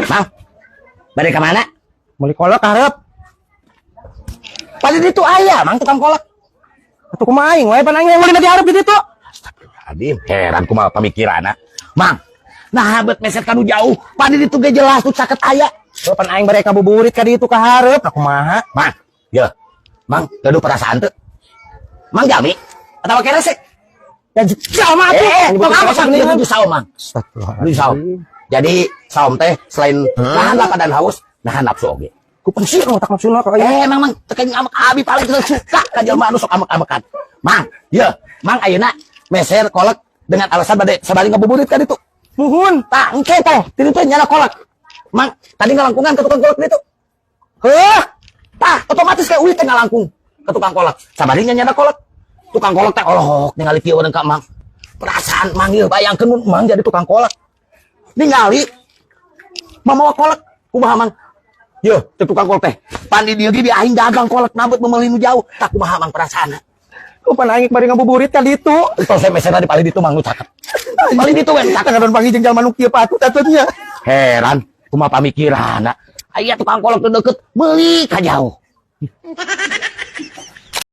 Mang, balik ke mana? Beli kolak harap. Pasti itu ayah, mang tukang kolak. Atuh kumaha aing wae pan aing yang beli harap di ditu. Adim, heran kumaha pemikiranna. Mang, nah bet meset kanu jauh. Padi ditu ge jelas tuh caket ayah. Pan aing bari ngabuburit ka ditu ka hareup, nah kumaha? Mang, ya. Mang, gaduh perasaan teu. Mang Jami, atawa keresek. Ya sama atuh. Kok apa sang itu saum, Mang? Itu saum. Jadi saum teh selain nahan lapar dan haus, nahan nafsu oge. Ku pensir otak nafsuna ka Mang, tekan amak abi paling suka ka jelema anu sok amak-amakan. Mang, ya, Mang ayeuna meser kolak dengan alasan bade sabari ngabuburit ka ditu. Nuhun. Tah, engke teh, di ditu nyana kolak. Mang, tadi ngalangkungan ke tukang kolak ditu. Heuh, Tah, otomatis kayak ulit teh ngalangkung ke tukang kolak. Sabari nyana kolak. Tukang kolak teh olohok ningali kieu urang ka Mang. Perasaan Mang ieu bayangkeun Mang jadi tukang kolak. Ningali mamawa kolak kumaha Mang? Yo, teh tukang kolak teh. Pan di dieu ge aing dagang kolak nabut memelih nu jauh. Tah kumaha Mang perasaanna? ku pan aing bari ngabuburit ka ditu. Tos saya mesena di pali ditu Mang nu caket. Pali ditu we caket. Kadang panggil jeung jalma nu kieu patut atunya. Heran, kumaha pamikiranna. Aya tukang kolak teu deukeut, meuli ka jauh.